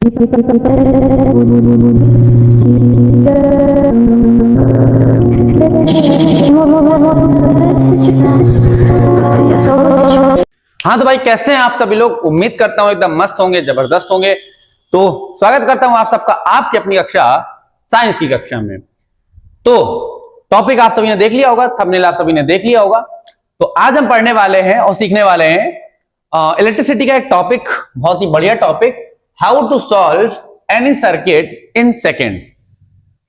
हाँ तो भाई कैसे हैं आप सभी लोग। उम्मीद करता हूं एकदम मस्त होंगे, जबरदस्त होंगे। तो स्वागत करता हूं आप सबका आपकी अपनी कक्षा साइंस की कक्षा में। तो टॉपिक आप सभी ने देख लिया होगा, थंबनेल आप सभी ने देख लिया होगा। तो आज हम पढ़ने वाले हैं और सीखने वाले हैं इलेक्ट्रिसिटी का एक टॉपिक, बहुत ही बढ़िया topic, how to solve any circuit in seconds.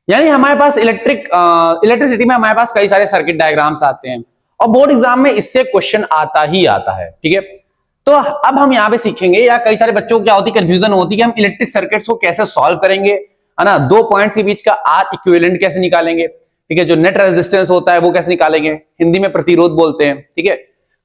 यानी हमारे पास इलेक्ट्रिसिटी में हमारे पास कई सारे सर्किट डायग्राम्स आते हैं और बोर्ड एग्जाम में इससे क्वेश्चन आता ही आता है। ठीक है, तो अब हम यहाँ पे सीखेंगे, या कई सारे बच्चों को क्या होती है, कंफ्यूजन होती है कि हम इलेक्ट्रिक सर्किट्स को कैसे सॉल्व करेंगे, है ना। दो पॉइंट्स के बीच का आर इक्विवेलेंट कैसे निकालेंगे, ठीक है, जो नेट रेजिस्टेंस होता है वो कैसे निकालेंगे, हिंदी में प्रतिरोध बोलते हैं। ठीक है,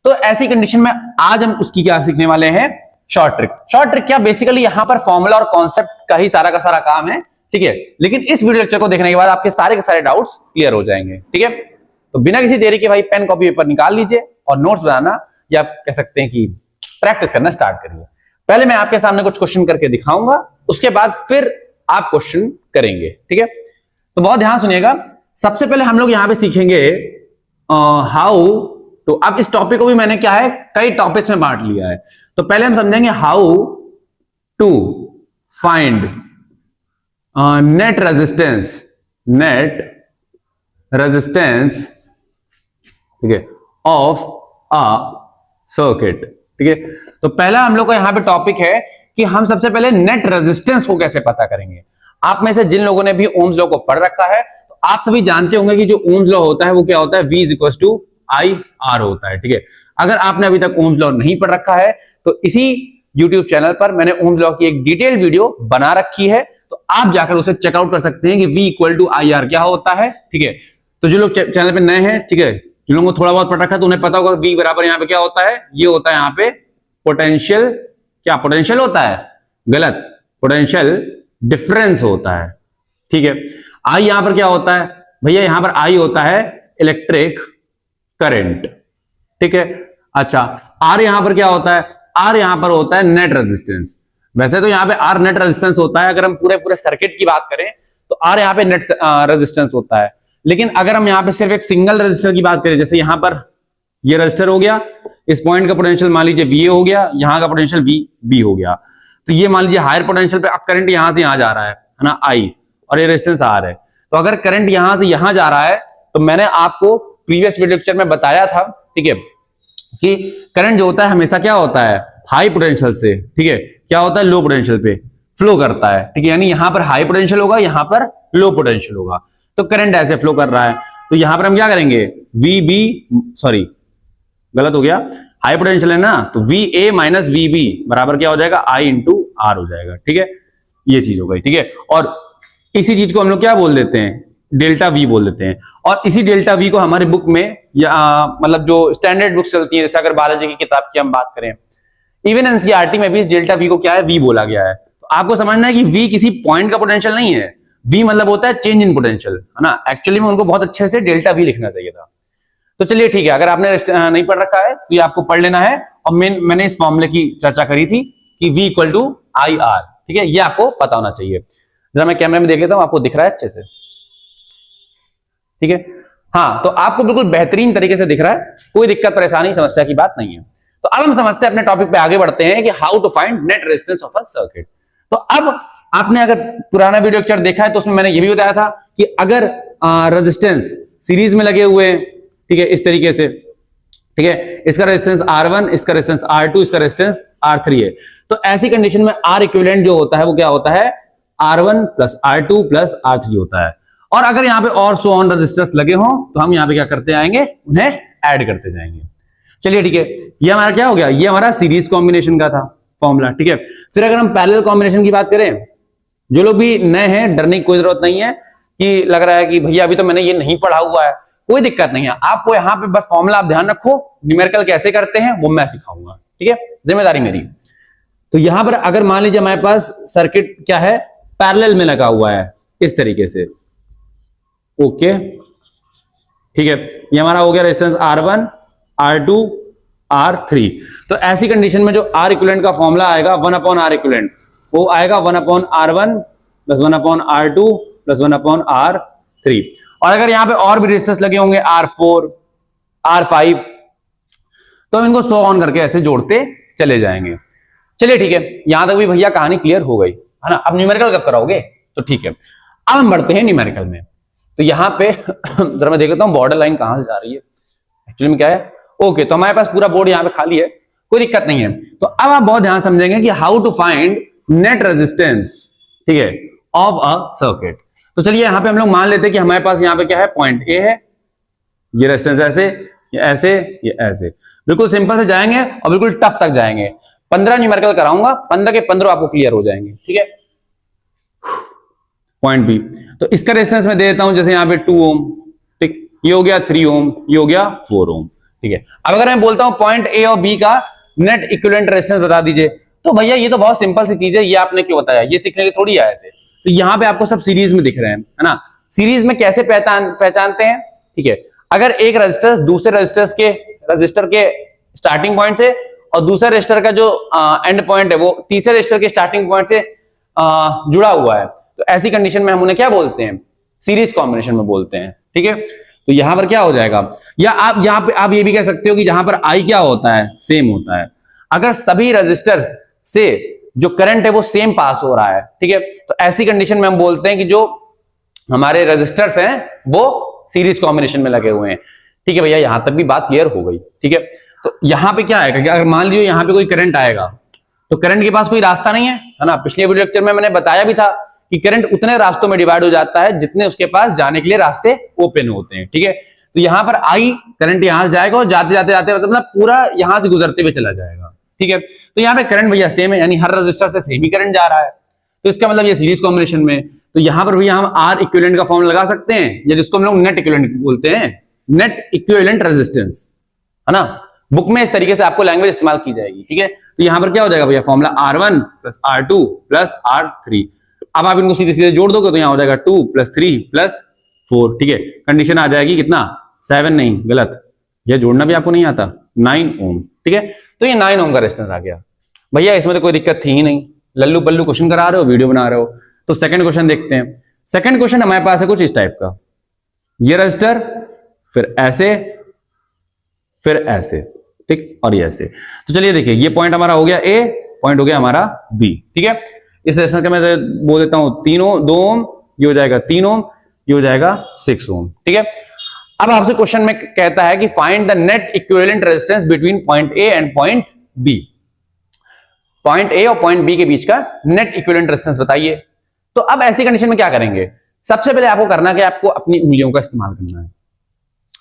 तो ऐसी कंडीशन में आज हम उसकी क्या सीखने वाले हैं, शॉर्ट ट्रिक। शॉर्ट ट्रिक क्या, बेसिकली यहाँ पर फॉर्मूला और कॉन्सेप्ट का ही सारा काम है। ठीक है, लेकिन इस वीडियो लेक्चर को देखने के बाद आपके सारे के सारे डाउट्स क्लियर हो जाएंगे। ठीक है, तो बिना किसी देरी के भाई पेन कॉपी पेपर निकाल लीजिए और नोट्स बनाना, या कह सकते हैं कि प्रैक्टिस करना स्टार्ट करिए। पहले मैं आपके सामने कुछ क्वेश्चन करके दिखाऊंगा, उसके बाद फिर आप क्वेश्चन करेंगे। ठीक है, तो बहुत ध्यान सुनिएगा। सबसे पहले हम लोग यहां पे सीखेंगे हाउ। तो अब इस टॉपिक को भी मैंने क्या है, कई टॉपिक्स में बांट लिया है। तो पहले हम समझेंगे how to find net resistance, ठीक है, ऑफ अ सर्किट। ठीक है, तो पहला हम लोग का यहां पे टॉपिक है कि हम सबसे पहले नेट रेजिस्टेंस को कैसे पता करेंगे। आप में से जिन लोगों ने भी ओम्स लॉ को पढ़ रखा है, तो आप सभी जानते होंगे कि जो ओम्स लॉ होता है वो क्या होता है, V = IR होता है। ठीक है, अगर आपने अभी तक ओम्स लॉ नहीं पढ़ रखा है तो इसी YouTube चैनल पर मैंने ओम्स लॉ की एक डिटेल वीडियो बना रखी है, तो आप जाकर उसे चेकआउट कर सकते हैं कि V = IR क्या होता है। ठीक है, तो जो लोग चैनल पे नए हैं, ठीक है, जिन लोगों को थोड़ा बहुत पढ़ रखा है तो उन्हें पता होगा V बराबर यहाँ पे क्या होता है, ये होता है यहाँ पे पोटेंशियल, क्या पोटेंशियल होता है, गलत, पोटेंशियल डिफरेंस होता है। ठीक है, I यहां पर क्या होता है भैया, यहां पर I होता है इलेक्ट्रिक करंट। ठीक है, अच्छा, R यहां पर क्या होता है, R यहां पर होता है नेट रेजिस्टेंस। वैसे तो यहां पे R नेट रेजिस्टेंस होता है, अगर हम पूरे सर्किट की बात करें तो R यहां पे नेट रेजिस्टेंस होता है। लेकिन अगर हम यहां पे सिर्फ एक सिंगल रेजिस्टर की बात करें, जैसे यहां पर ये रेजिस्टर हो गया, इस पॉइंट का पोटेंशियल मान लीजिए VA हो गया, यहां का पोटेंशियल VB हो गया, तो ये मान लीजिए हायर पोटेंशियल पे अब करंट यहां से यहां जा रहा है ना, I, और ये रेजिस्टेंस R है। तो अगर करंट यहां से यहां जा रहा है, तो मैंने आपको प्रीवियस वीडियो लेक्चर में बताया था, ठीक है, कि करंट जो होता है हमेशा क्या होता है, हाई पोटेंशियल से, ठीक है, क्या होता है, लो पोटेंशियल पे फ्लो करता है। ठीक है, यानी यहां पर हाई पोटेंशियल होगा, यहां पर लो पोटेंशियल होगा, तो करंट ऐसे फ्लो कर रहा है। तो यहां पर हम क्या करेंगे, सॉरी गलत हो गया, हाई पोटेंशियल है ना, तो VA - VB बराबर क्या हो जाएगा, I × R हो जाएगा। ठीक है, ये चीज हो गई। ठीक है, और इसी चीज को हम लोग क्या बोल देते हैं, डेल्टा V बोल देते हैं। और इसी डेल्टा V को हमारे बुक में, या मतलब जो स्टैंडर्ड बुक चलती है, जैसे अगर बायोलॉजी की किताब की हम बात करें, इवन एनसीईआरटी में भी इस डेल्टा V को क्या है, V बोला गया है। तो आपको समझना है कि V किसी पॉइंट का पोटेंशियल नहीं है, V मतलब होता है चेंज इन पोटेंशियल, है ना। एक्चुअली में उनको बहुत अच्छे से डेल्टा V लिखना चाहिए था। तो चलिए ठीक है, अगर आपने नहीं पढ़ रखा है तो ये आपको पढ़ लेना है। और मैंने इस फॉर्मूले की चर्चा करी थी कि V = IR। ठीक है, ये आपको पता होना चाहिए। जरा मैं कैमरे में देख लेता हूं, आपको दिख रहा है अच्छे से, ठीक है, हाँ, तो आपको बिल्कुल बेहतरीन तरीके से दिख रहा है, कोई दिक्कत परेशानी समस्या की बात नहीं है। तो अब हम समझते हैं, अपने टॉपिक पे आगे बढ़ते हैं कि how to find net resistance of a circuit. तो अब आपने अगर पुराना वीडियो लेक्चर देखा है तो उसमें मैंने ये भी बताया था कि अगर रेजिस्टेंस सीरीज में लगे हुए, ठीक है, इस तरीके से, ठीक है, इसका रेजिस्टेंस R1, इसका रेजिस्टेंस R2, इसका रेजिस्टेंस R3 है, तो ऐसी कंडीशन में R इक्विवेलेंट जो होता है वो क्या होता है, R1 + R2 + R3 होता है। और अगर यहाँ पे और सो ऑन रेजिस्टर्स लगे हों तो हम यहाँ पे क्या करते आएंगे, उन्हें ऐड करते जाएंगे। चलिए ठीक है, ये हमारा क्या हो गया, ये हमारा सीरीज कॉम्बिनेशन का था फॉर्मूला। ठीक है, फिर अगर हम पैरेलल कॉम्बिनेशन की बात करें, जो लोग भी नए हैं डरने की कोई जरूरत नहीं है कि लग रहा है कि भैया अभी तो मैंने ये नहीं पढ़ा हुआ है, कोई दिक्कत नहीं है। आपको यहाँ पे बस फॉर्मूला आप ध्यान रखो, न्यूमेरिकल कैसे करते हैं वो मैं सिखाऊंगा। ठीक है, जिम्मेदारी मेरी। तो यहां पर अगर मान लीजिए हमारे पास सर्किट क्या है, पैरेलल में लगा हुआ है इस तरीके से, ओके, ठीक है, ये हमारा हो गया रेजिस्टेंस R1, R2, R3। तो ऐसी कंडीशन में जो R इक्विवेलेंट का फॉर्मूला आएगा 1/R इक्विवेलेंट, वो आएगा 1/R1 plus 1/R2 plus 1/R3। और अगर यहाँ पे और भी रेजिस्टेंस लगे होंगे R4 R5 तो हम इनको सो ऑन करके ऐसे जोड़ते चले जाएंगे। चलिए ठीक है, यहां तक भी भैया कहानी क्लियर हो गई है ना। अब न्यूमेरिकल कब कराओगे, तो ठीक है अब हम बढ़ते हैं न्यूमेरिकल में। तो यहाँ पे जरा मैं देख लेता हूँ बॉर्डर लाइन कहां से जा रही है, एक्चुअली में क्या है। ओके, तो हमारे पास पूरा बोर्ड यहाँ पे खाली है, कोई दिक्कत नहीं है। तो अब आप बहुत ध्यान समझेंगे कि how to find net resistance, ठीक है, ऑफ अ सर्किट। तो चलिए यहाँ पे हम लोग मान लेते हैं कि हमारे पास यहाँ पे क्या है, पॉइंट ए है, ये रेजिस्टेंस ऐसे, ये ऐसे, ये ऐसे, बिल्कुल सिंपल से जाएंगे और बिल्कुल टफ तक जाएंगे। 15 न्यूमेरिकल कराऊंगा, 15 के 15 आपको क्लियर हो जाएंगे, ठीक है। पॉइंट बी, तो इसका रेजिस्टेंस मैं दे देता हूं, जैसे यहाँ पे 2 ओम, ठीक, ये हो गया 3 ओम, ये हो गया 4 ओम, ठीक है। अब अगर मैं बोलता हूं पॉइंट ए और बी का नेट इक्विवेलेंट रेजिस्टेंस बता दीजिए, तो भैया ये तो बहुत सिंपल सी चीज है, ये आपने क्यों बताया, ये सीखने के थोड़ी आए थे। तो यहाँ पे आपको सब सीरीज में दिख रहे हैं, है ना। सीरीज में कैसे पहचानते हैं, ठीक है, अगर एक रजिस्टर दूसरे रजिस्टर के स्टार्टिंग पॉइंट से और दूसरे रजिस्टर का जो एंड पॉइंट है वो तीसरे रजिस्टर के स्टार्टिंग पॉइंट से जुड़ा हुआ है, तो ऐसी कंडीशन में हम उन्हें क्या बोलते हैं, सीरीज कॉम्बिनेशन में बोलते हैं, ठीक है। तो यहां पर क्या हो जाएगा, या आप यहां पे आप ये भी कह सकते हो कि जहां पर आई क्या होता है, सेम होता है। अगर सभी रजिस्टर्स से जो करंट है वो सेम पास हो रहा है, ठीक है, तो ऐसी कंडीशन में हम बोलते हैं कि जो हमारे रजिस्टर्स हैं वो सीरीज कॉम्बिनेशन में लगे हुए हैं, ठीक है भैया। यहां तक भी बात क्लियर हो गई, ठीक है। तो यहां पे क्या आएगा कि अगर मान लीजिए यहां पे कोई करंट आएगा, तो करंट के पास कोई रास्ता नहीं है ना। पिछले वीडियो लेक्चर में मैंने बताया भी था कि करंट उतने रास्तों में डिवाइड हो जाता है जितने उसके पास जाने के लिए रास्ते ओपन होते हैं, ठीक है। तो यहां पर आई करंट यहां से जाएगा और जाते जाते जाते मतलब पूरा यहां से गुजरते हुए चला जाएगा, ठीक है। तो यहाँ पे करंट भैया सेम है, यानी हर रजिस्टर से सेम ही करंट जा रहा है, तो इसका मतलब ये सीरीज कॉम्बिनेशन में। तो यहां पर भैया हम आर इक्विवेलेंट का फॉर्म लगा सकते हैं, या जिसको हम लोग नेट इक्विवेलेंट बोलते हैं, नेट इक्विवेलेंट रेजिस्टेंस, है ना। बुक में इस तरीके से आपको लैंग्वेज इस्तेमाल की जाएगी, ठीक है। तो यहां पर क्या हो जाएगा भैया, formula R1 plus R2 plus R3। अब आप इनको सीधे सीधे जोड़ दोगे तो यहां हो जाएगा 2 प्लस 3 प्लस 4, ठीक है। कंडीशन आ जाएगी कितना, 7 नहीं, गलत, यह जोड़ना भी आपको नहीं आता, 9 ओम, ठीक है। तो ये 9 ओम का रेजिस्टेंस आ गया भैया, इसमें तो कोई दिक्कत थी ही नहीं। लल्लू पल्लू क्वेश्चन करा रहे हो, वीडियो बना रहे हो। तो सेकंड क्वेश्चन देखते हैं। सेकंड क्वेश्चन हमारे पास है कुछ इस टाइप का, ये रजिस्टर, फिर ऐसे, फिर ऐसे, ठीक, और ये ऐसे। तो चलिए देखिए, ये पॉइंट हमारा हो गया ए, पॉइंट हो गया हमारा बी, ठीक है। इस रेजिस्टेंस का मैं बोल देता हूं 2 ओम, ये हो जाएगा 3 ओम, ये हो जाएगा 6 ओम, ठीक है। अब आपसे क्वेश्चन में कहता है कि find the net equivalent resistance between point A and point B. Point A और पॉइंट बी के बीच का नेट इक्विवेलेंट रेजिस्टेंस बताइए। तो अब ऐसी कंडीशन में क्या करेंगे, सबसे पहले आपको करना क्या, आपको अपनी उंगलियों का इस्तेमाल करना है।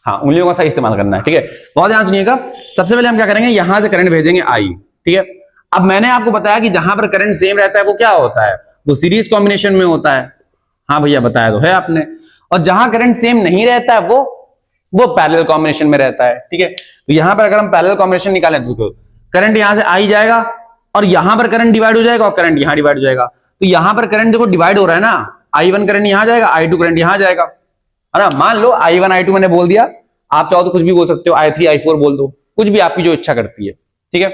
हाँ, उंगलियों का सही इस्तेमाल करना है, ठीक है। बहुत ध्यान सुनिएगा। सबसे पहले हम क्या करेंगे, यहां से करंट भेजेंगे आई, ठीक है। अब मैंने आपको बताया कि जहां पर करंट सेम रहता है वो क्या होता है, वो सीरीज कॉम्बिनेशन में होता है। हाँ भैया, बताया तो है आपने। और जहां करंट सेम नहीं रहता है वो पैरेलल कॉम्बिनेशन में रहता है, ठीक है। तो यहां पर अगर हम पैरेलल कॉम्बिनेशन निकालें तो करंट यहां से आई जाएगा और यहां पर करंट डिवाइड हो जाएगा और करंट यहां डिवाइड हो जाएगा। तो यहां पर करंट देखो डिवाइड हो रहा है ना, I1 करंट यहां जाएगा, I2 करंट यहां जाएगा, है ना। मान लो I1 I2 मैंने बोल दिया, आप चाहो तो कुछ भी बोल सकते हो, I3 I4 बोल दो, कुछ भी आपकी जो इच्छा करती है, ठीक है।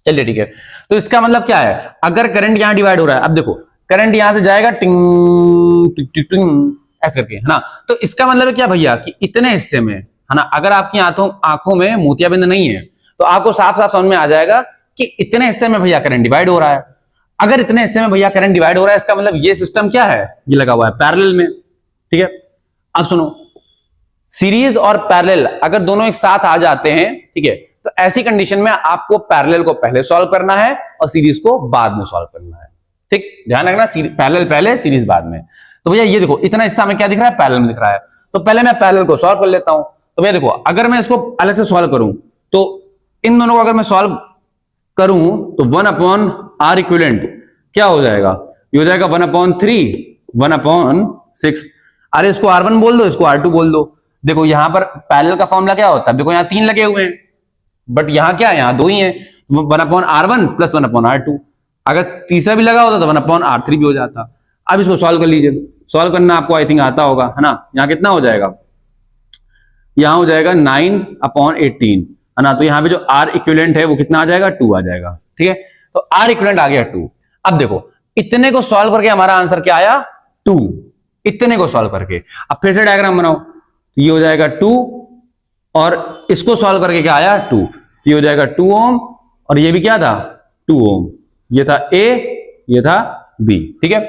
चलिए ठीक है, तो इसका मतलब क्या है, अगर करंट यहां डिवाइड हो रहा है, अब देखो करंट यहां से जाएगा टिंग टिक टिक टिंग ऐसे करके, है ना। तो इसका मतलब क्या भैया कि इतने हिस्से में, है ना, अगर आपकी आंखों में मोतियाबिंद नहीं है तो आपको साफ साफ समझ में आ जाएगा कि इतने हिस्से में भैया करंट डिवाइड हो रहा है। अगर इतने हिस्से में भैया करंट डिवाइड हो रहा है, इसका मतलब ये सिस्टम क्या है, ये लगा हुआ है पैरेलल में, ठीक है। अब सुनो, सीरीज और पैरेलल अगर दोनों एक साथ आ जाते हैं, ठीक है, तो ऐसी कंडीशन में आपको पैरेलल को पहले सॉल्व करना है और सीरीज को बाद में सॉल्व करना है, ठीक। ध्यान रखना, पैरेलल पहले सीरीज बाद में। तो भैया ये देखो, इतना हिस्सा में क्या दिख रहा है, पैरेलल में दिख रहा है, तो पहले मैं पैरेलल को सॉल्व कर लेता हूं। तो भैया देखो, अगर मैं इसको अलग से सॉल्व करूं तो इन दोनों को अगर मैं सॉल्व करूं तो 1/R इक्विवेलेंट क्या हो जाएगा, ये हो जाएगा 1/3 1/6। अरे इसको R1 बोल दो, इसको R2 बोल दो। देखो यहां पर पैरेलल का फॉर्मूला क्या होता है, देखो यहां 3 लगे हुए हैं बट यहां क्या है, यहां 2 ही है, 1/R1 प्लस 1/R2। अगर तीसरा भी लगा होता तो 1/R3 भी हो जाता। अब इसको सॉल्व कर लीजिए, सॉल्व करना आपको आई थिंक आता होगा, है ना। यहां कितना हो जाएगा, यहां हो जाएगा 9/18, है ना। तो यहां पे जो R इक्विवेलेंट है वो कितना आ जाएगा, 2 आ जाएगा, ठीक है। तो R इक्विवेलेंट आ गया 2। अब देखो इतने को सॉल्व करके हमारा आंसर क्या आया 2, इतने को सॉल्व करके। अब फिर से डायग्राम बनाओ, तो ये हो जाएगा 2 और इसको सॉल्व करके क्या आया 2, ये हो जाएगा 2 ओम और ये भी क्या था 2 ओम, ये था A ये था B, ठीक है।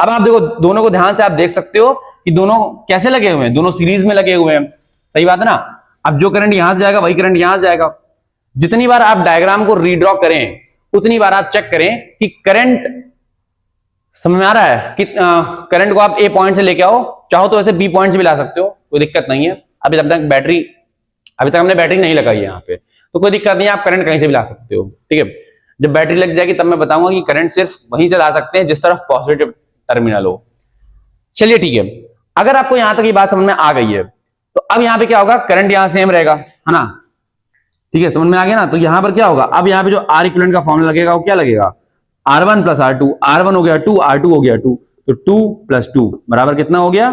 अब आप देखो दोनों को ध्यान से आप देख सकते हो कि दोनों कैसे लगे हुए हैं, दोनों सीरीज में लगे हुए हैं, सही बात है ना। अब जो करंट यहां से जाएगा वही करंट यहां से जाएगा। जितनी बार आप डायग्राम को रीड्रॉ करें उतनी बार आप चेक करें कि करंट समझ में आ रहा है कि करंट को आप A पॉइंट से लेके आओ, चाहो तो ऐसे B पॉइंट से भी ला सकते हो, कोई दिक्कत नहीं है। अभी तक हमने बैटरी नहीं लगाई है यहाँ पे, तो कोई दिक्कत नहीं है, आप करंट कहीं से भी ला सकते हो, ठीक है। जब बैटरी लग जाएगी तब मैं बताऊंगा कि करंट सिर्फ वहीं से ला सकते हैं जिस तरफ पॉजिटिव टर्मिनल हो। चलिए ठीक है, अगर आपको यहां तक ये बात समझ में आ गई है तो अब यहां पे क्या होगा, करंट यहां सेम रहेगा, है ना, ठीक है, समझ में आ गया ना। तो यहां पर क्या होगा, अब यहां पे जो आर इक्विवेलेंट का फॉर्मूला लगेगा वो क्या लगेगा, R1 प्लस R2, R1 हो गया 2, R2 हो गया 2, तो 2 प्लस 2 बराबर कितना हो गया,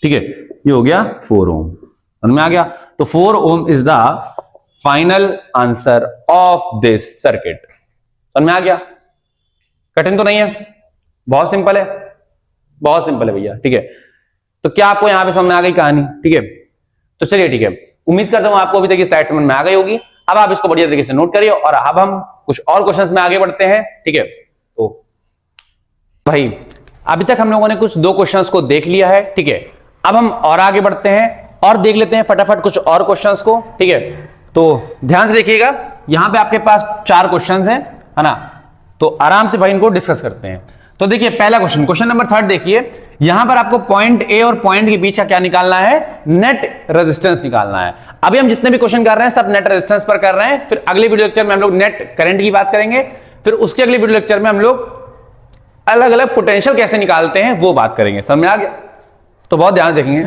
ठीक है, ये हो गया 4 ओम, समझ में आ गया। तो 4 ohm is the final answer of this circuit, समझ में आ गया। कठिन तो नहीं है, बहुत सिंपल है, बहुत सिंपल है भैया, ठीक है। तो क्या आपको यहां पे समझ में आ गई कहानी, ठीक है। तो चलिए ठीक है, उम्मीद करता हूं आपको अभी तक ये स्लाइड समझ में आ गई होगी। अब आप इसको बढ़िया तरीके से नोट करिए और अब हम कुछ और क्वेश्चंस में आगे बढ़ते हैं, ठीक है। तो भाई अभी तक हम लोगों ने कुछ 2 क्वेश्चंस को देख लिया है, ठीक है। अब हम और आगे बढ़ते हैं और देख लेते हैं फटाफट कुछ और क्वेश्चंस को, ठीक है। तो ध्यान से देखिएगा, यहां पे आपके पास 4 क्वेश्चंस हैं, है ना, तो आराम से भाई इनको डिस्कस करते हैं। तो देखिए पहला क्वेश्चन, क्वेश्चन नंबर 3 देखिए, यहां पर आपको पॉइंट ए और पॉइंट के बीच का क्या निकालना है, नेट रेजिस्टेंस निकालना है। अभी हम जितने भी क्वेश्चन कर रहे हैं सब नेट रेजिस्टेंस पर कर रहे हैं, फिर अगले वीडियो लेक्चर में हम लोग नेट करंट की बात करेंगे, फिर उसके अगले वीडियो लेक्चर में हम लोग अलग अलग पोटेंशियल कैसे निकालते हैं वो बात करेंगे, समझ में आ गया। तो बहुत ध्यान देखेंगे,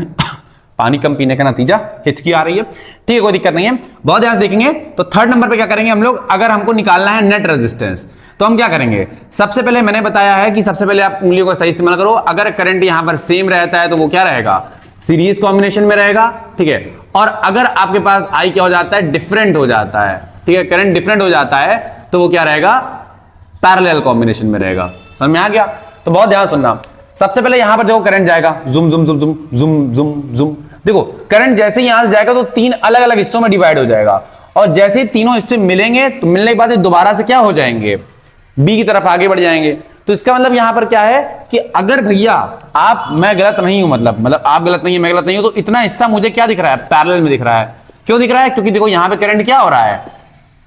पानी कम पीने का नतीजा हिचकी आ रही है, ठीक है, कोई दिक्कत नहीं है, बहुत ध्यान से देखेंगे। तो 3rd नंबर पे क्या करेंगे हम लोग, अगर हमको निकालना है नेट रेजिस्टेंस तो हम क्या करेंगे, सबसे पहले मैंने बताया है कि सबसे पहले आप उंगलियों का सही इस्तेमाल करो। अगर करंट यहां पर सेम रहता है तो वो क्या रहेगा, सीरीज कॉम्बिनेशन में रहेगा, ठीक है। और अगर आपके पास आई क्या हो जाता है, डिफरेंट हो जाता है, ठीक है, करंट डिफरेंट हो जाता है तो वो क्या रहेगा, पैरेलल कॉम्बिनेशन में रहेगा, समझ में आ गया। तो बहुत ध्यान सुनना, सबसे पहले यहां पर देखो करंट जाएगा, जुम जुम जुम जुम जुम जुम जुम, देखो करंट जैसे ही यहां से जाएगा तो 3 अलग अलग हिस्सों में डिवाइड हो जाएगा, और जैसे ही तीनों हिस्से मिलेंगे तो मिलने के बाद दोबारा से क्या हो जाएंगे, बी की तरफ आगे बढ़ जाएंगे। तो इसका मतलब यहां पर क्या है कि अगर भैया आप, मैं गलत नहीं हूं, मतलब आप गलत नहीं है, मैं गलत नहीं हूं, तो इतना हिस्सा मुझे क्या दिख रहा है, पैरेलल में दिख रहा है। क्यों दिख रहा है, क्योंकि देखो यहां पे करंट क्या हो रहा है,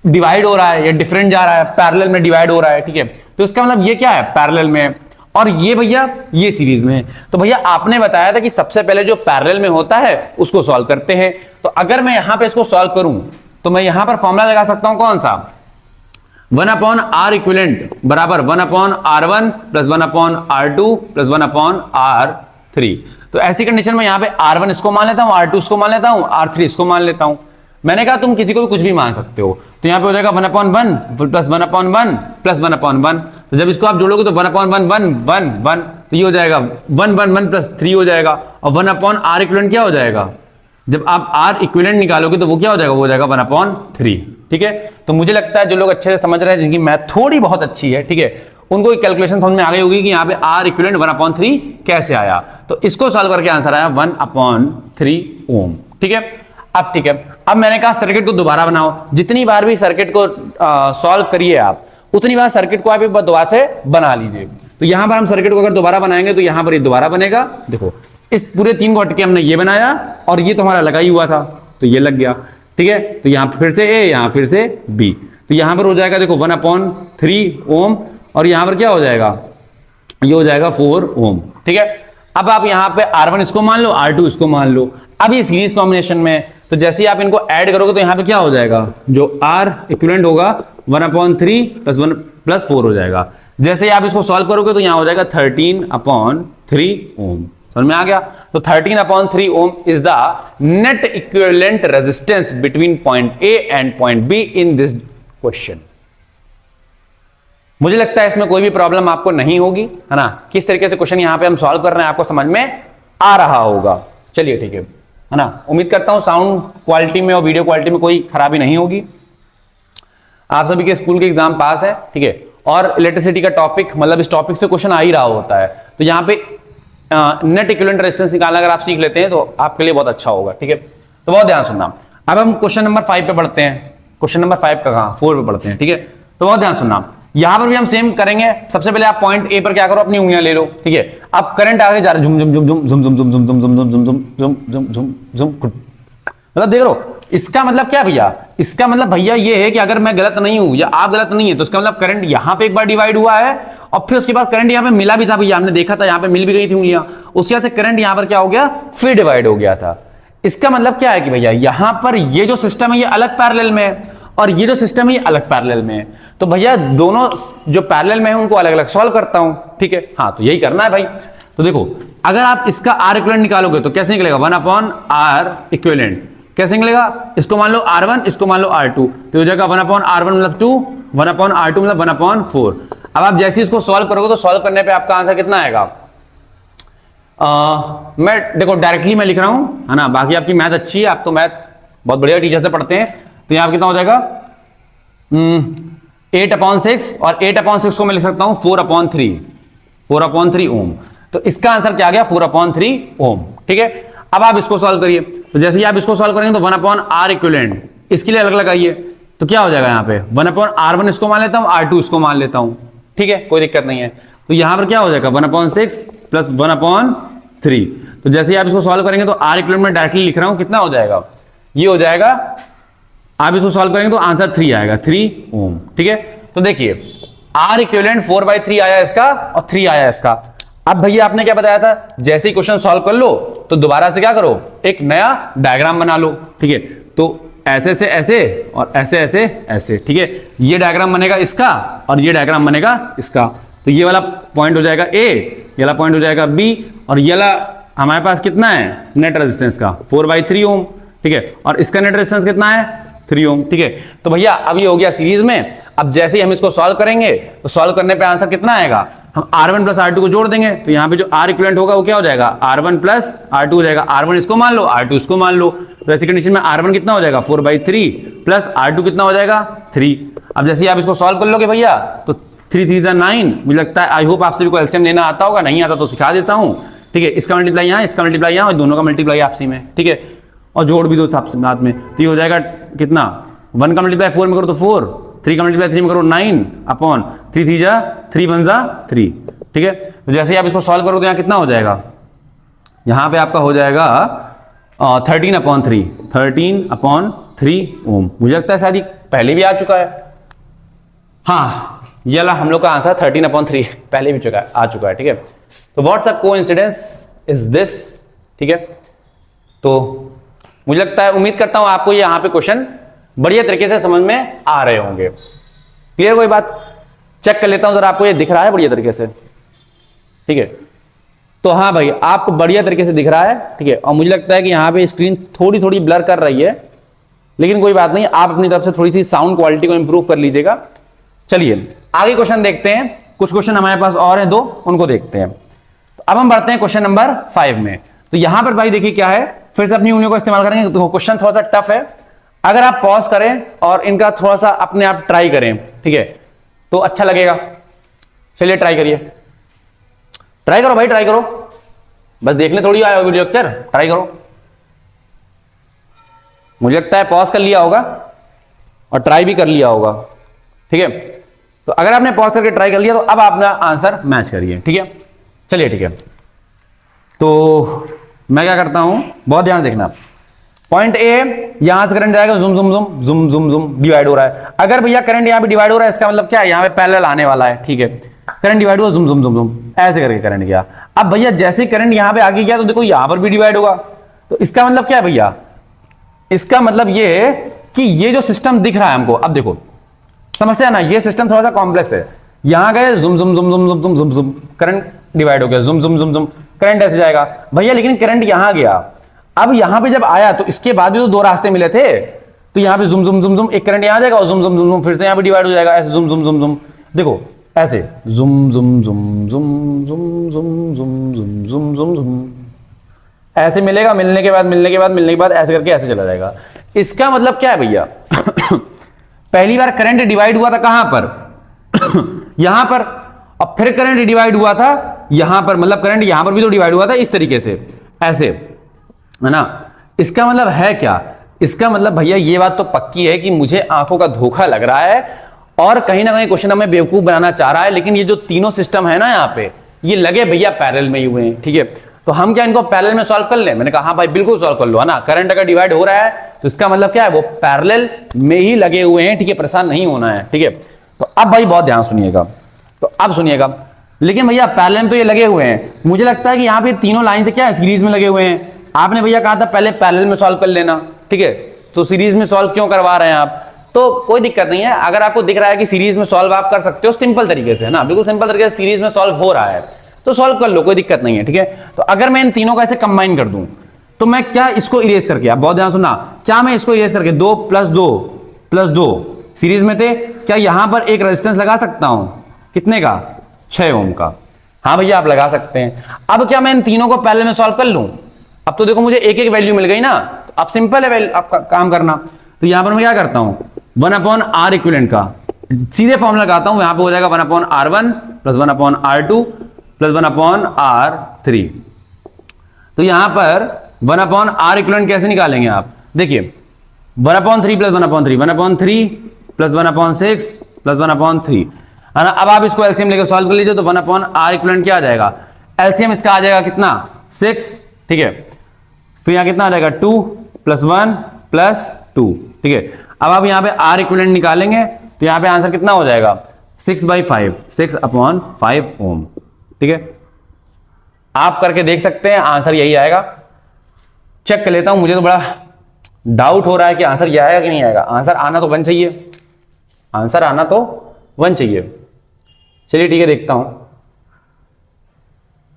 डिवाइड हो रहा है या डिफरेंट जा रहा है, पैरेलल में डिवाइड हो रहा है, ठीक है। तो इसका मतलब ये क्या है, पैरेलल में, और ये भैया ये सीरीज में। तो भैया आपने बताया था कि सबसे पहले जो पैरेलल में होता है उसको सॉल्व करते हैं। तो अगर मैं यहां पे इसको सॉल्व करूं तो मैं यहां पर फॉर्मूला लगा सकता हूं, कौन सा, 1/R इक्विवेलेंट बराबर 1/R1 plus 1/R2 plus 1/R3। तो ऐसी कंडीशन में यहां पे R1 इसको मान लेता हूं, R2 इसको मान लेता हूं, R3 इसको मान लेता हूं। मैंने कहा तुम किसी को भी कुछ भी मान सकते हो, तो यहां पे हो जाएगा 1/1 प्लस 1/1 प्लस 1/1। तो जब इसको आप जोड़ोगे तो 1/1 1 1 1, तो ये हो जाएगा 1/1 प्लस 3 हो जाएगा, और 1/R इक्विवेलेंट क्या हो जाएगा, जब आप R इक्विवेलेंट निकालोगे तो वो क्या हो जाएगा, वो हो जाएगा 1/3, ठीक है। तो मुझे लगता है जो लोग अच्छे से समझ रहे हैं, जिनकी मैथ थोड़ी बहुत अच्छी है, ठीक है, उनको कैलकुलेशन समझ में आ गई होगी कि यहाँ पे R इक्विवेलेंट 1/3 कैसे आया। तो इसको सॉल्व करके आंसर आया 1/3 ओम, ठीक है। अब ठीक है, अब मैंने कहा सर्किट को दोबारा बनाओ, जितनी बार भी सर्किट को सॉल्व करिए आप, उतनी बार सर्किट को आप एक बार दोबारा से बना लीजिए। तो यहां पर हम सर्किट को अगर दोबारा बनाएंगे तो यहां पर ये दोबारा बनेगा, देखो इस पूरे 3 को हटके हमने ये बनाया और ये तो हमारा लगा ही हुआ था, तो ये लग गया, ठीक है। तो यहां फिर से ए, यहां फिर से बी, तो यहां पर हो जाएगा देखो 1/3 ओम, और यहां पर क्या हो जाएगा, ये हो जाएगा 4 ओम, ठीक है। अब आप यहां पे R1 इसको मान लो, R2 इसको मान लो। अब ये सीरीज कॉम्बिनेशन में, तो जैसे ही आप इनको ऐड करोगे तो यहां पे क्या हो जाएगा, जो R इक्विवेलेंट होगा 1/3 प्लस 1 प्लस 4 हो जाएगा। जैसे ही आप इसको सॉल्व करोगे तो यहां हो जाएगा 13/3 ओम, समझ में आ गया। तो 13/3 ohm is the net equivalent resistance between point A and point B in this question. मुझे लगता है इसमें कोई भी प्रॉब्लम आपको नहीं होगी, है ना। किस तरीके से क्वेश्चन यहां पे हम सॉल्व कर रहे हैं आपको समझ में आ रहा होगा। चलिए ठीक है ना, उम्मीद करता हूं साउंड क्वालिटी में और वीडियो क्वालिटी में कोई खराबी नहीं होगी। आप सभी के स्कूल के एग्जाम पास है, ठीक है, और इलेक्ट्रिसिटी का टॉपिक, मतलब इस टॉपिक से क्वेश्चन आ ही रहा होता है। तो यहाँ पे नेट इक्विवेलेंट रेजिस्टेंस निकालना अगर आप सीख लेते हैं तो आपके लिए बहुत अच्छा होगा, ठीक है। तो बहुत ध्यान सुनना। अब हम क्वेश्चन नंबर 5 पे पढ़ते हैं। क्वेश्चन नंबर 5 का कहां, 4 पे पढ़ते हैं, ठीक है। तो बहुत ध्यान सुनना, यहां पर भी हम सेम करेंगे। सबसे पहले आप पॉइंट ए पर क्या करो, अपनी उंगलियां ले लो, ठीक है। अब करंट आगे जा रहा है, झुम झुम झुम झुम झुम झुम झुम झुम झुम झुम झुम झुम झुम झुम झुम झुम, मतलब देख लो इसका मतलब क्या भैया, इसका मतलब भैया ये है कि अगर मैं गलत नहीं हूं या आप गलत नहीं है तो इसका मतलब करंट यहां पे एक बार डिवाइड हुआ है और फिर उसके बाद करंट यहां पे मिला भी था भैया, हमने देखा था यहां पे मिल भी गई थी उंगलियां, उसके बाद से करंट यहां पर क्या हो गया, फिर डिवाइड हो गया था। इसका मतलब क्या है कि भैया यहां पर ये जो सिस्टम है ये अलग पैरेलल में है और ये जो सिस्टम है ये अलग पैरेलल में है। तो भैया दोनों जो पैरेलल में है उनको अलग अलग सॉल्व करता हूं, ठीक है। हाँ तो यही करना है भाई। तो देखो अगर आप इसका आर इक्विवेलेंट निकालोगे तो कैसे निकलेगा, 1/r इक्विवेलेंट कैसे निकलेगा, इसको मान लो R1, इसको मान लो R2, तो हो जाएगा 1/R1 मतलब 2, 1/R2 मतलब 1/4। अब आप जैसे इसको सॉल्व करोगे तो सॉल्व करने पे आपका आंसर कितना आएगा, मैं देखो डायरेक्टली मैं लिख रहा हूं, है ना, बाकी आपकी मैथ अच्छी है, आप तो मैथ बहुत बढ़िया टीचर से पढ़ते हैं। तो यहां कितना हो जाएगा 8/6 और 8/6 को मैं लिख सकता हूं 4/3 ओम। तो इसका आंसर क्या आ गया, 4/3 ओम, ठीक है। अब आप इसको सॉल्व करिए, तो जैसे ही आप इसको सॉल्व करेंगे तो 1/R इक्विवेलेंट इसके लिए अलग अलग आइए, तो क्या हो जाएगा यहाँ पे 1/R1 इसको मान लेता हूं, R2 इसको मान लेता हूं, ठीक है, कोई दिक्कत नहीं है। तो यहां पर क्या हो जाएगा 1/6 प्लस 1/3। तो जैसे ही आप इसको सॉल्व करेंगे तो R इक्विवेलेंट में डायरेक्टली लिख रहा हूं, कितना हो जाएगा, ये हो जाएगा, आप इसको सॉल्व करेंगे तो आंसर 3 आएगा, 3 ओम, ठीक है। तो देखिए R इक्विवेलेंट 4/3 आया इसका और 3 आया इसका। अब भैया आपने क्या बताया था, जैसे ही क्वेश्चन सॉल्व कर लो तो दोबारा से क्या करो, एक नया डायग्राम बना लो, ठीक है। तो ऐसे से ऐसे और ऐसे ऐसे ऐसे, ठीक है, ये डायग्राम बनेगा इसका और ये डायग्राम बनेगा इसका। तो ये वाला पॉइंट हो जाएगा ए, ये वाला पॉइंट हो जाएगा बी, और ये वाला हमारे पास कितना है नेट रेजिस्टेंस का 4/3 ओम, ठीक है, और इसका नेट रेजिस्टेंस कितना है 3 ओम, ठीक है। तो भैया अब ये हो गया सीरीज में। अब जैसे ही हम इसको सॉल्व करेंगे तो सॉल्व करने पे आंसर कितना आएगा, हम R1 प्लस R2 को जोड़ देंगे, तो यहाँ पे जो R इक्विवेलेंट होगा वो क्या हो जाएगा, R1 प्लस R2 हो जाएगा। R1 इसको मान लो, R2 इसको मान लो, तो ऐसी कंडीशन में R1 कितना हो जाएगा 4/3 प्लस R2 कितना हो जाएगा 3। अब जैसे ही आप इसको सॉल्व कर लोगे भैया तो 3 3 9, मुझे लगता है, आई होप आप सभी को एलसीएम लेना आता होगा, नहीं आता तो सिखा देता हूं, ठीक है। इसका मल्टीप्लाई यहाँ, इसका मल्टीप्लाई यहाँ और दोनों का मल्टीप्लाई आपसी में, ठीक है, और जोड़ भी दो साथ में। तो ये हो जाएगा कितना, 1 का मल्टीप्लाई 4 में करो तो 4, 3 का मल्टीप्लाई 3 में करो 9/3 3 जा 3 1 जा 3, ठीक है। तो जैसे ही आप इसको सॉल्व करोगे तो यहाँ कितना हो जाएगा, यहाँ पे आपका हो जाएगा 13/3 ओम। मुझे लगता है शायद पहले भी आ चुका है, हाँ ये वाला हम लोग का आंसर 13/3 पहले भी आ चुका है, ठीक है। तो what's a coincidence is this, ठीक है। तो मुझे लगता है, उम्मीद करता हूं आपको यहां पे क्वेश्चन बढ़िया तरीके से समझ में आ रहे होंगे। क्लियर, कोई बात, चेक कर लेता हूं जरा आपको ये दिख रहा है बढ़िया तरीके से, ठीक है। तो हाँ भाई आपको बढ़िया तरीके से दिख रहा है, ठीक है। और मुझे लगता है कि यहां पे स्क्रीन थोड़ी थोड़ी ब्लर कर रही है, लेकिन कोई बात नहीं, आप अपनी तरफ से थोड़ी सी साउंड क्वालिटी को इंप्रूव कर लीजिएगा। चलिए आगे क्वेश्चन देखते हैं, कुछ क्वेश्चन हमारे पास और हैं 2, उनको देखते हैं। तो अब हम बढ़ते हैं क्वेश्चन नंबर 5 में। तो यहां पर भाई देखिए क्या है, फिर से अपनी उंगलियों का इस्तेमाल करेंगे। तो क्वेश्चन थोड़ा सा टफ है, अगर आप पॉज करें और इनका थोड़ा सा अपने आप ट्राई करें, ठीक है, तो अच्छा लगेगा। चलिए ट्राई करिए, ट्राई करो भाई, ट्राई करो, बस देखने थोड़ी आया हो वीडियो लेक्चर, ट्राई करो। मुझे लगता है पॉज कर लिया होगा और ट्राई भी कर लिया होगा, ठीक है। तो अगर आपने पॉज करके ट्राई कर लिया तो अब अपना आंसर मैच करिए, ठीक है। चलिए ठीक है, तो मैं क्या करता हूं, बहुत ध्यान देखना। पॉइंट ए, यहां से करंट जाएगा, जुम जुम जुम जुम जुम जुम डिवाइड हो रहा है। अगर भैया करंट यहां पे डिवाइड हो रहा है, इसका मतलब क्या है, यहां पे पैरेलल आने वाला है, ठीक है। करंट डिवाइड हुआ, जुम जुम जुम जुम ऐसे करके करंट गया। अब भैया जैसे करंट यहां पे आगे गया तो देखो यहां पर भी डिवाइड होगा। तो इसका मतलब क्या है भैया, इसका मतलब ये है कि ये जो सिस्टम दिख रहा है हमको, अब देखो समझते हैं ना, ये सिस्टम थोड़ा सा कॉम्प्लेक्स है। यहां गए जुम जुम जुम जुम जुम जुम जुम जुम, करंट डिवाइड हो गया, जुम जुम जुम जुम, करंट ऐसे जाएगा भैया। लेकिन करंट यहां गया, अब यहां पे जब आया तो इसके बाद भी तो 2 रास्ते मिले थे। तो यहां पे जुम जुम जुम जुम, एक करंट यहां जाएगा और जुम जुम जुम जुम फिर से यहां पे डिवाइड हो जाएगा, ऐसे जुम जुम जुम जुम, देखो ऐसे जुम जुम जुम जुम जुम जुम जुम जुम जुम जुम जुम, ऐसे मिलेगा, मिलने के बाद मिलने के बाद मिलने के बाद ऐसे करके ऐसे चला जाएगा। इसका मतलब क्या है भैया पहली बार करंट डिवाइड हुआ था कहां पर यहां पर, अब फिर करंट डिवाइड हुआ था यहां पर, मतलब करंट यहां पर भी तो डिवाइड हुआ था इस तरीके से, ऐसे, है ना। इसका मतलब है क्या? इसका मतलब भैया ये बात तो पक्की है कि मुझे आंखों का धोखा लग रहा है और कहीं ना कहीं क्वेश्चन हमें बेवकूफ बनाना चाह रहा है, लेकिन ये जो तीनों सिस्टम है ना यहाँ पे, ये लगे भैया पैरेलल में ही हुए हैं, ठीक है। तो हम क्या इनको पैरेलल में सॉल्व कर लें? मैंने कहा हाँ भाई बिल्कुल सॉल्व कर लो, है ना। करंट अगर डिवाइड हो रहा है तो इसका मतलब क्या है, वो पैरेलल में ही लगे हुए हैं, ठीक है, परेशान नहीं होना है, ठीक है। तो अब भाई बहुत ध्यान सुनिएगा, तो अब सुनिएगा, लेकिन भैया पैरेलल में तो ये लगे हुए हैं, मुझे लगता है कि यहाँ पे तीनों लाइन से क्या है, सीरीज में लगे हुए हैं। आपने भैया कहा था पहले पैरेलल में सॉल्व कर लेना, ठीक है, तो सीरीज में सॉल्व क्यों करवा रहे हैं आप? तो कोई दिक्कत नहीं है, अगर आपको दिख रहा है कि सीरीज में सॉल्व आप कर सकते हो सिंपल तरीके से, है ना, बिल्कुल सिंपल तरीके से सीरीज में सॉल्व हो रहा है तो सॉल्व कर लो, कोई दिक्कत नहीं है, ठीक है। तो अगर मैं इन तीनों का ऐसे कंबाइन कर दूं तो मैं क्या इसको इरेज करके, आप बहुत ध्यान सुनना, क्या मैं इसको इरेज करके 2 + 2 सीरीज में थे, क्या यहां पर एक रेजिस्टेंस लगा सकता हूं? कितने का? 6 ओम का। हाँ भैया आप लगा सकते हैं। अब क्या मैं इन तीनों को पैरेलल में सॉल्व कर लूं? अब तो देखो मुझे एक एक वैल्यू मिल गई ना, तो अब सिंपल है आपका काम करना। तो यहां पर मैं क्या करता हूं, 1/R इक्विवेलेंट का सीधे फॉर्मूला लगाता हूं, यहां पे हो जाएगा 1/R1 + 1/R2 + 1/R3। तो यहां पर 1/R इक्विवेलेंट कैसे निकालेंगे आप? देखिए 1/3 + 1/3 1/3 + 1/6 + 1/3, है ना। अब आप इसको एलसीएम लेकर सॉल्व कर लीजिए, तो 1/R इक्विवेलेंट क्या आ जाएगा? एलसीएम इसका आ जाएगा कितना? 6, ठीक है। तो यहां कितना आ जाएगा? 2 + 1 + 2, ठीक है। अब आप यहां पे R इक्विवेलेंट निकालेंगे तो यहां पे आंसर कितना हो जाएगा? 6/5, 6/5 ओम, ठीक है। आप करके देख सकते हैं, आंसर यही आएगा। चेक कर लेता हूं, मुझे तो बड़ा डाउट हो रहा है कि आंसर ये आएगा कि नहीं आएगा। आंसर आना तो 1 चाहिए, आंसर आना तो 1 चाहिए। चलिए ठीक है, देखता हूं।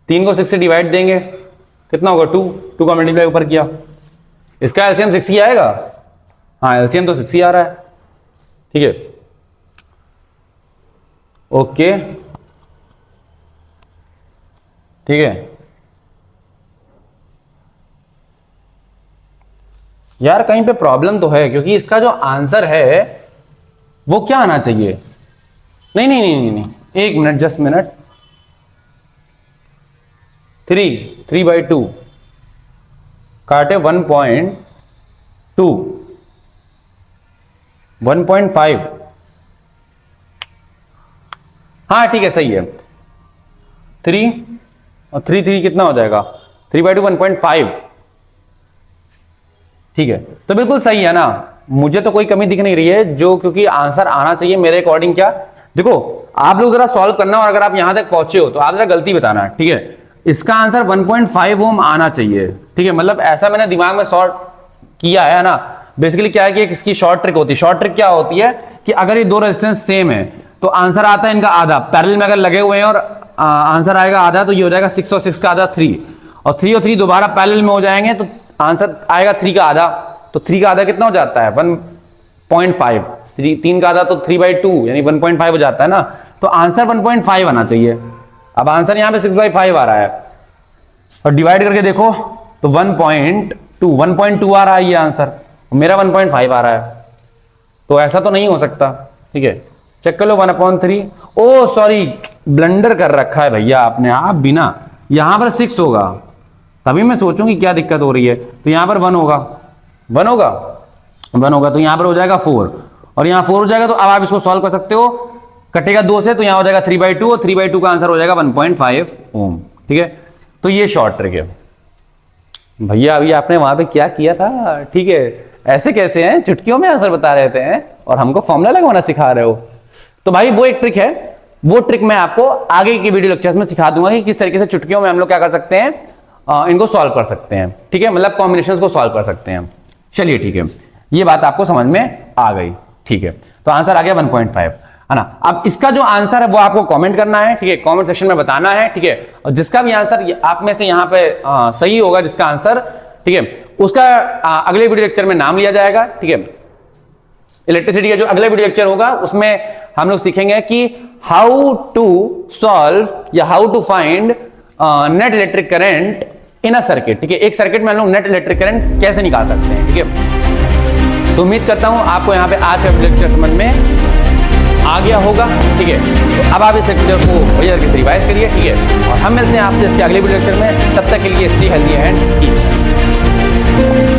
3 को 6 से डिवाइड देंगे, कितना होगा? 2 का मल्टीप्लाई ऊपर किया, इसका एलसीएम 6 ही आएगा। हाँ एलसीएम तो 6 ही आ रहा है, ठीक है, ओके, ठीक है। यार कहीं पे प्रॉब्लम तो है, क्योंकि इसका जो आंसर है वो क्या आना चाहिए? नहीं नहीं नहीं नहीं, नहीं। एक मिनट, जस्ट मिनट। 3/2 काटे 1.2 1.5, हाँ ठीक है सही है। 3 और 3 कितना हो जाएगा? 3/2 1.5, ठीक है। तो बिल्कुल सही है ना, मुझे तो कोई कमी दिख नहीं रही है जो, क्योंकि आंसर आना चाहिए मेरे अकॉर्डिंग। क्या देखो, आप लोग जरा सॉल्व करना, और अगर आप यहां तक पहुंचे हो तो आप जरा गलती बताना, ठीक है। इसका आंसर 1.5 ओम आना चाहिए, ठीक है। मतलब ऐसा मैंने दिमाग में सॉर्ट किया है ना। बेसिकली क्या है कि इसकी शॉर्ट ट्रिक होती है। शॉर्ट ट्रिक क्या होती है कि अगर ये दो रेजिस्टेंस सेम है तो आंसर आता है इनका आधा, पैरेलल में अगर लगे हुए हैं और आंसर आएगा आधा, तो ये हो जाएगा 6 और 6 का आधा 3, और 3 और 3 दोबारा पैरेलल में हो जाएंगे तो आंसर आएगा 3 का आधा। तो 3 का आधा कितना हो जाता है? 1.5। 3 का आधा तो 3/2 यानी 1.5 हो जाता है ना। तो आंसर 1.5 आना चाहिए। अब आंसर यहां पे 6/5 आ रहा है, और डिवाइड करके देखो तो 1.2 आ रहा है ये आंसर, मेरा 1.5 आ रहा है। तो ऐसा तो नहीं हो सकता, ठीक है। चेक कर लो 1/3। ओ सॉरी, ब्लंडर कर रखा है भैया आपने, आप बिना, यहां पर 6 होगा, तभी मैं सोचूंगी क्या दिक्कत हो रही है। तो यहां पर 1 होगा, 1 होगा, 1 होगा, तो यहां पर हो जाएगा 4, और यहां 4 हो जाएगा। तो अब आप इसको सॉल्व कर सकते हो, कटेगा 2 से, तो यहां हो जाएगा 3/2, और 3/2 का आंसर हो जाएगा 1.5 ओम, ठीक है। तो ये शॉर्ट ट्रिक है भैया। अभी आपने वहां पे क्या किया था, ठीक है, ऐसे कैसे हैं, चुटकियों में आंसर बता रहे थे हैं और हमको फॉर्मूला लगवाना सिखा रहे हो। तो भाई वो एक ट्रिक है, वो ट्रिक मैं आपको आगे की वीडियो लेक्चर्स में सिखा दूंगा कि किस तरीके से चुटकियों में हम लोग क्या कर सकते हैं, इनको सॉल्व कर सकते हैं, ठीक है, मतलब कॉम्बिनेशंस को सॉल्व कर सकते हैं। चलिए ठीक है, ये बात आपको समझ में आ गई, ठीक है। तो आंसर आ गया 1.5, है ना। अब इसका जो आंसर है वो आपको कमेंट करना है, ठीक है, कमेंट सेक्शन में बताना है, ठीक है। और जिसका भी आंसर आप में से यहाँ पे सही होगा, जिसका आंसर, ठीक है, उसका अगले वीडियो लेक्चर में नाम लिया जाएगा, ठीक है। इलेक्ट्रिसिटी का जो अगला वीडियो लेक्चर होगा उसमें हम लोग सीखेंगे कि हाउ टू सॉल्व या how to find net electric current in a circuit, ठीक है। एक सर्किट में हम लोग नेट इलेक्ट्रिक करंट कैसे निकाल सकते हैं, ठीक है। तो उम्मीद करता हूं आपको यहां पे आज का लेक्चर समझ में आ गया होगा, ठीक है। तो अब आप इस लेक्चर को बढ़िया तरीके से रिवाइज करिए, ठीक है। और हम मिलते हैं आपसे इसके अगले वीडियो लेक्चर में, तब तक के लिए स्टे हेल्दी एंड कीप